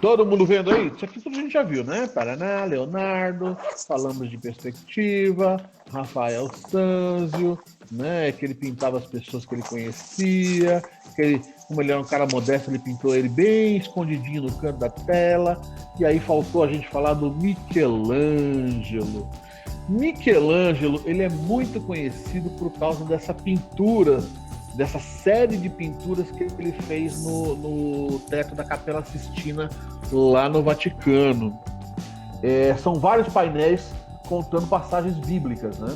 Todo mundo vendo aí? Isso aqui tudo a gente já viu, né? Paraná, Leonardo, falamos de perspectiva, Rafael Sanzio, né? Que ele pintava as pessoas que ele conhecia, que ele, como ele era um cara modesto, ele pintou ele bem escondidinho no canto da tela. E aí faltou a gente falar do Michelangelo. Michelangelo, ele é muito conhecido por causa dessa pintura, dessa série de pinturas que ele fez no teto da Capela Sistina, lá no Vaticano. São vários painéis contando passagens bíblicas, né?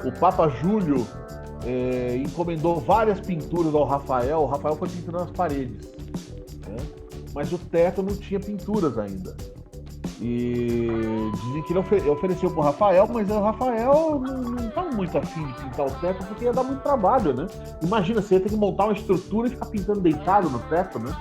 O Papa Júlio encomendou várias pinturas ao Rafael. O Rafael foi pintando as paredes, né? Mas o teto não tinha pinturas ainda. E dizem que ele ofereceu para o Rafael, mas o Rafael não estava muito afim de pintar o teto porque ia dar muito trabalho, né? Imagina, você ia ter que montar uma estrutura e ficar pintando deitado no teto, né?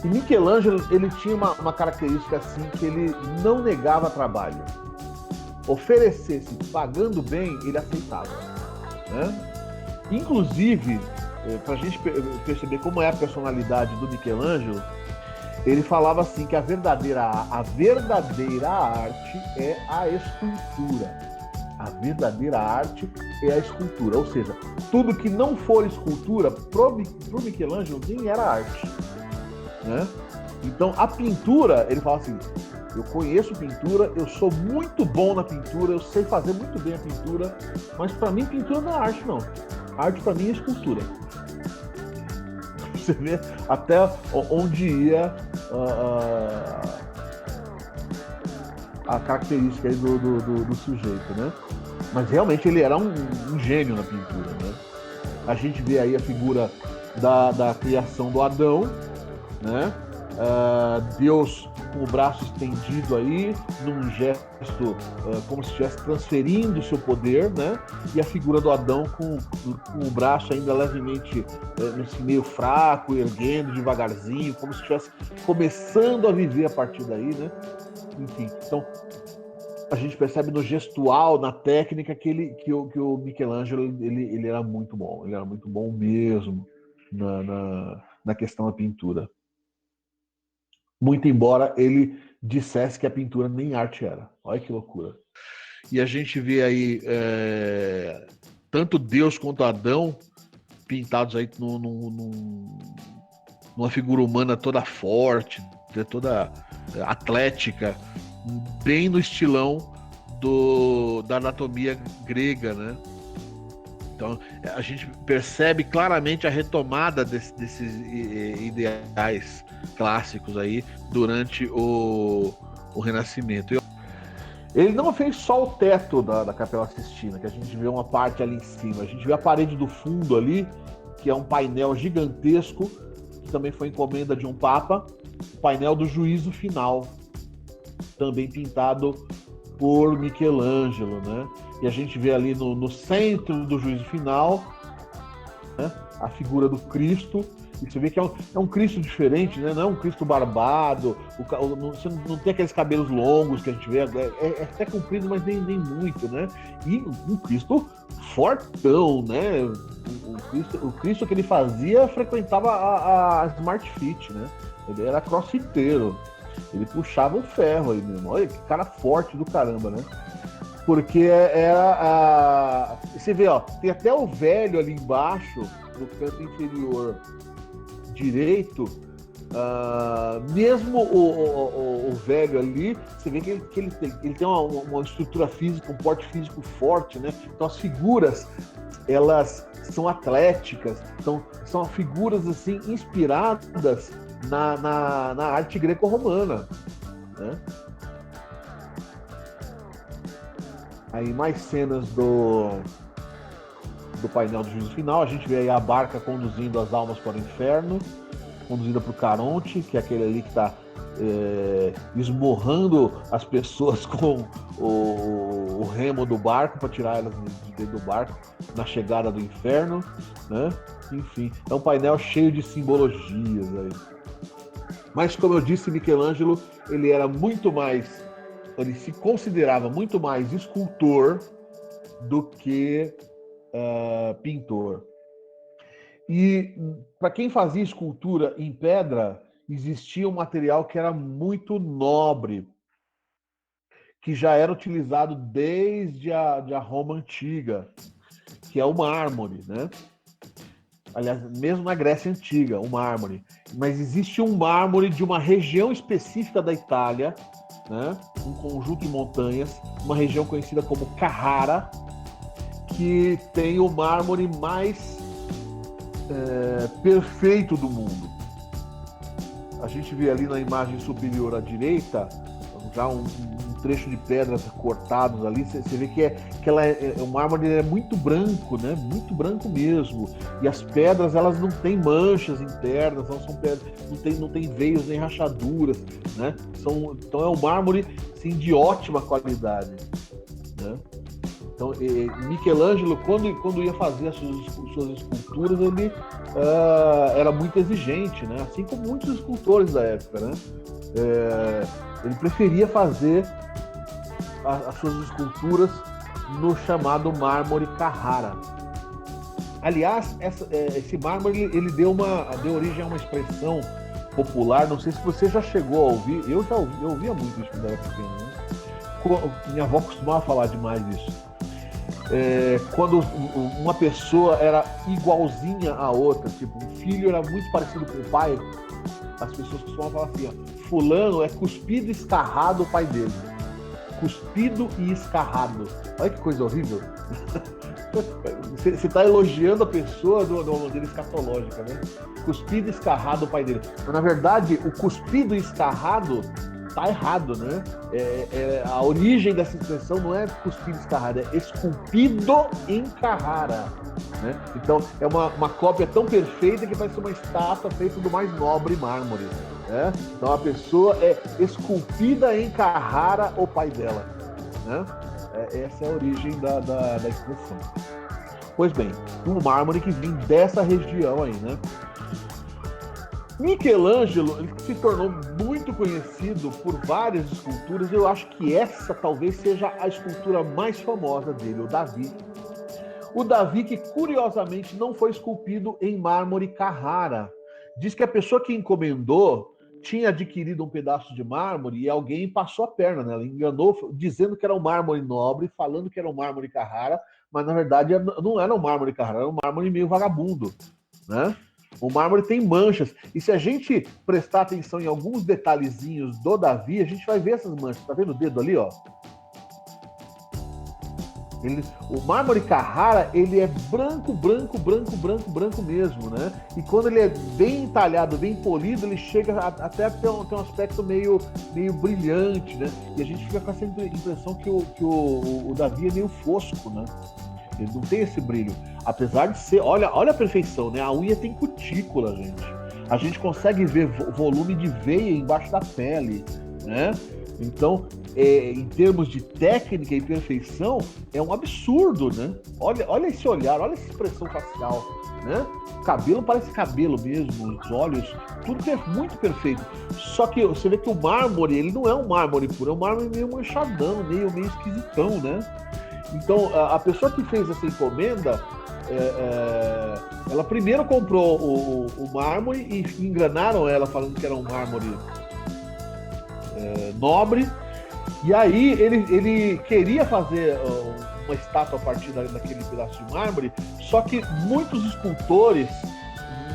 E Michelangelo, ele tinha uma característica assim, que ele não negava trabalho. Oferecesse pagando bem, ele aceitava, né? Inclusive, para a gente perceber como é a personalidade do Michelangelo, ele falava assim que a verdadeira arte é a escultura. A verdadeira arte é a escultura. Ou seja, tudo que não for escultura, pro Michelangelo, nem era arte, né? Então, a pintura, ele fala assim, eu conheço pintura, eu sou muito bom na pintura, eu sei fazer muito bem a pintura, mas para mim pintura não é arte, não. Arte para mim é escultura. Você vê até onde ia a característica aí do sujeito, né? Mas realmente ele era um gênio na pintura, né? A gente vê aí a figura da criação do Adão, né? Deus com o braço estendido aí, num gesto como se estivesse transferindo o seu poder, né? E a figura do Adão com o braço ainda levemente nesse meio fraco, erguendo devagarzinho, como se estivesse começando a viver a partir daí, né? Enfim, então a gente percebe no gestual, na técnica, que o Michelangelo ele era muito bom, ele era muito bom mesmo na questão da pintura. Muito embora ele dissesse que a pintura nem arte era. Olha que loucura. E a gente vê aí tanto Deus quanto Adão pintados aí numa figura humana toda forte, toda atlética, bem no estilão da anatomia grega, né? Então a gente percebe claramente a retomada desses ideais clássicos aí durante o Renascimento. Ele não fez só o teto da Capela Sistina, que a gente vê uma parte ali em cima. A gente vê a parede do fundo ali, que é um painel gigantesco, que também foi encomenda de um papa, o painel do Juízo Final, também pintado por Michelangelo, né? E a gente vê ali no centro do Juízo Final, né, a figura do Cristo. E você vê que é um Cristo diferente, né? Não é um Cristo barbado, você não tem aqueles cabelos longos que a gente vê, é até comprido, mas nem muito, né? E um Cristo fortão, né? O Cristo que ele fazia frequentava a Smart Fit, né? Ele era crossfiteiro, ele puxava o ferro aí mesmo. Olha que cara forte do caramba, né? Porque você vê, ó, tem até o velho ali embaixo, no canto inferior direito, mesmo o velho ali, você vê que ele tem uma estrutura física, um porte físico forte, né? Então as figuras, elas são atléticas, são figuras assim inspiradas na arte greco-romana, né? Aí mais cenas do painel do Juízo Final. A gente vê aí a barca conduzindo as almas para o inferno, conduzida para o Caronte, que é aquele ali que está esmurrando as pessoas com o remo do barco para tirar elas de dentro do barco na chegada do inferno, né? Enfim, é um painel cheio de simbologias aí. Mas como eu disse, Michelangelo, ele se considerava muito mais escultor do que pintor. E para quem fazia escultura em pedra, existia um material que era muito nobre, que já era utilizado desde a Roma antiga, que é o mármore, né? Aliás, mesmo na Grécia Antiga, o mármore. Mas existe um mármore de uma região específica da Itália, né? Um conjunto de montanhas, uma região conhecida como Carrara, que tem o mármore mais perfeito do mundo. A gente vê ali na imagem superior à direita já um trecho de pedras cortados ali. Você vê que o mármore é muito branco, né? Muito branco mesmo. E as pedras, elas não têm manchas internas, não são pedras, não tem veios nem rachaduras, né? Então é um mármore assim, de ótima qualidade, né? Então, Michelangelo, quando ia fazer as suas esculturas, ele era muito exigente, né? Assim como muitos escultores da época, né? Ele preferia fazer as suas esculturas no chamado mármore Carrara. Aliás, esse mármore ele deu origem a uma expressão popular, não sei se você já chegou a ouvir, eu ouvia muito isso quando era pequeno, né? Minha avó costumava falar demais disso. Quando uma pessoa era igualzinha à outra, tipo, um filho era muito parecido com o pai, as pessoas costumavam falar assim, ó, fulano é cuspido e escarrado o pai dele. Cuspido e escarrado. Olha que coisa horrível. Você está elogiando a pessoa de uma maneira escatológica, né? Cuspido e escarrado o pai dele. Mas, na verdade, o cuspido e escarrado tá errado, né? A origem dessa expressão não é cuspido e escarrado, é esculpido em Carrara, né? Então, é uma cópia tão perfeita que parece uma estátua feita do mais nobre mármore, né? Então, a pessoa é esculpida em Carrara, o pai dela, né? Essa é a origem da expressão. Pois bem, um mármore que vem dessa região aí, né? Michelangelo ele se tornou muito conhecido por várias esculturas. Eu acho que essa talvez seja a escultura mais famosa dele, o Davi. O Davi que, curiosamente, não foi esculpido em mármore Carrara. Diz que a pessoa que encomendou tinha adquirido um pedaço de mármore e alguém passou a perna nela, enganou, dizendo que era um mármore nobre, falando que era um mármore Carrara, mas na verdade não era um mármore Carrara, era um mármore meio vagabundo, né? O mármore tem manchas, e se a gente prestar atenção em alguns detalhezinhos do Davi, a gente vai ver essas manchas. Tá vendo o dedo ali, ó? O mármore Carrara, ele é branco, branco, branco, branco, branco mesmo, né? E quando ele é bem entalhado, bem polido, ele chega até a ter um aspecto meio brilhante, né? E a gente fica com essa impressão que o Davi é meio fosco, né? Ele não tem esse brilho. Apesar de ser... Olha a perfeição, né? A unha tem cutícula, gente. A gente consegue ver volume de veia embaixo da pele, né? Então, em termos de técnica e perfeição, é um absurdo, né? Olha esse olhar, olha essa expressão facial, né? O cabelo parece cabelo mesmo, os olhos, tudo é muito perfeito. Só que você vê que o mármore, ele não é um mármore puro, é um mármore meio manchadão, meio esquisitão, né? Então, a pessoa que fez essa encomenda, ela primeiro comprou o mármore e enganaram ela falando que era um mármore nobre, e aí ele queria fazer uma estátua a partir daquele pedaço de mármore, só que muitos escultores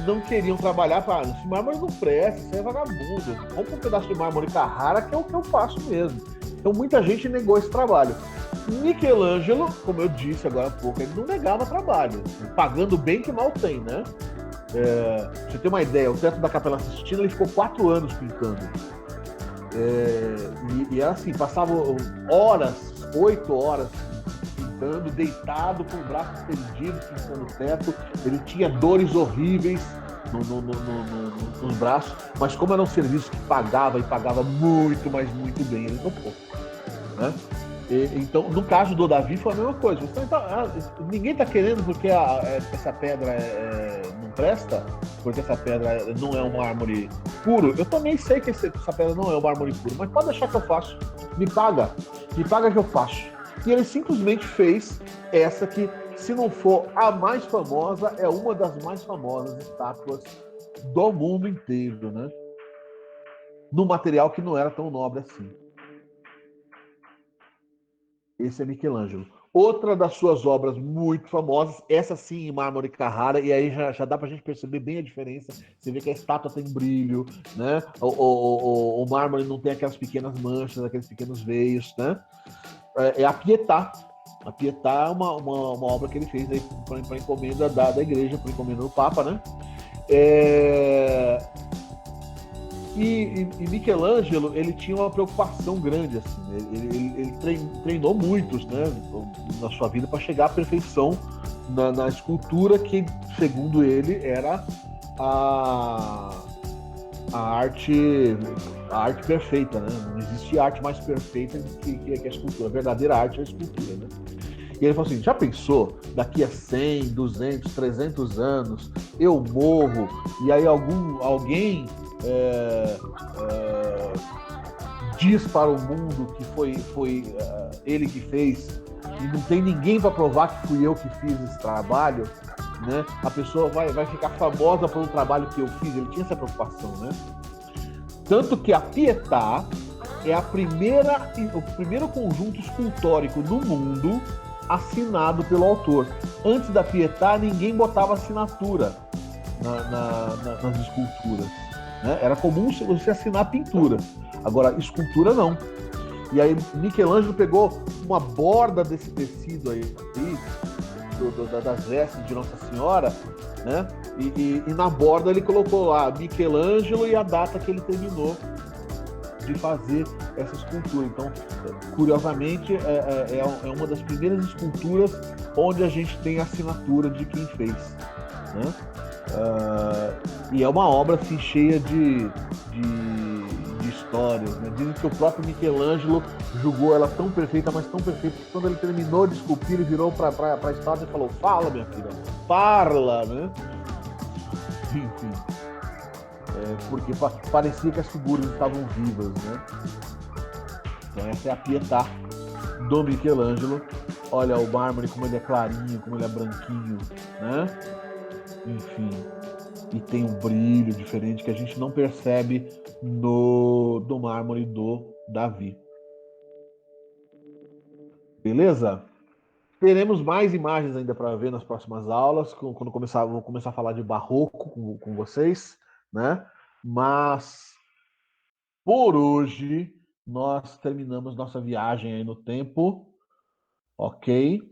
não queriam trabalhar para esse mármore não presta, isso é vagabundo, compra um pedaço de mármore Carrara que é o que eu faço mesmo. Então muita gente negou esse trabalho. Michelangelo, como eu disse agora há pouco, ele não negava trabalho, pagando bem que mal tem, né? Pra você ter uma ideia, o teto da Capela Sistina ele ficou 4 anos pintando. E era assim, passava 8 horas pintando, deitado, com os braços estendidos, pintando o teto. Ele tinha dores horríveis nos braços, mas como era um serviço que pagava e pagava muito, mas muito bem, ele topou, né? Então, no caso do Davi foi a mesma coisa. Então, ninguém está querendo porque essa pedra não presta, porque essa pedra não é um mármore puro. Eu também sei que essa pedra não é um mármore puro, mas pode deixar que eu faço. Me paga que eu faço. E ele simplesmente fez essa que, se não for a mais famosa, é uma das mais famosas estátuas do mundo inteiro, né? num material que não era tão nobre assim. Esse é Michelangelo. Outra das suas obras muito famosas, essa sim em mármore Carrara, e aí já dá pra gente perceber bem a diferença. Você vê que a estátua tem brilho, né? O mármore não tem aquelas pequenas manchas, aqueles pequenos veios, né? É a Pietà. A Pietà é uma obra que ele fez para encomenda da igreja, para encomenda do Papa, né? É, e Michelangelo, ele tinha uma preocupação grande, assim, né? Ele treinou muitos, né, na sua vida para chegar à perfeição na escultura que, segundo ele, era a, a arte a arte perfeita, né? Não existe arte mais perfeita que a escultura. A verdadeira arte é a escultura, né? E ele falou assim, já pensou, daqui a 100, 200, 300 anos, eu morro, e aí alguém é, é, diz para o mundo que foi ele que fez, e não tem ninguém para provar que fui eu que fiz esse trabalho, né? A pessoa vai ficar famosa pelo trabalho que eu fiz. Ele tinha essa preocupação, né? Tanto que a Pietà é o primeiro conjunto escultórico no mundo assinado pelo autor. Antes da Pietà, ninguém botava assinatura nas esculturas. Né? Era comum você assinar pintura. Agora, escultura não. E aí, Michelangelo pegou uma borda desse tecido aí das vestes de Nossa Senhora, né? E na borda ele colocou lá Michelangelo e a data que ele terminou de fazer essa escultura. Então, curiosamente, é uma das primeiras esculturas onde a gente tem a assinatura de quem fez, né? E é uma obra assim, cheia de histórias, né? Dizem que o próprio Michelangelo julgou ela tão perfeita, mas tão perfeita, que quando ele terminou de esculpir, ele virou para a estátua e falou: fala, minha filha, parla, né? Enfim, porque parecia que as figuras estavam vivas, né? Então essa é a Pietà do Michelangelo. Olha o mármore, como ele é clarinho, como ele é branquinho, né? Enfim, e tem um brilho diferente que a gente não percebe do mármore do Davi. Beleza? Teremos mais imagens ainda para ver nas próximas aulas, quando vou começar a falar de barroco com vocês, né? Mas por hoje nós terminamos nossa viagem aí no tempo, ok?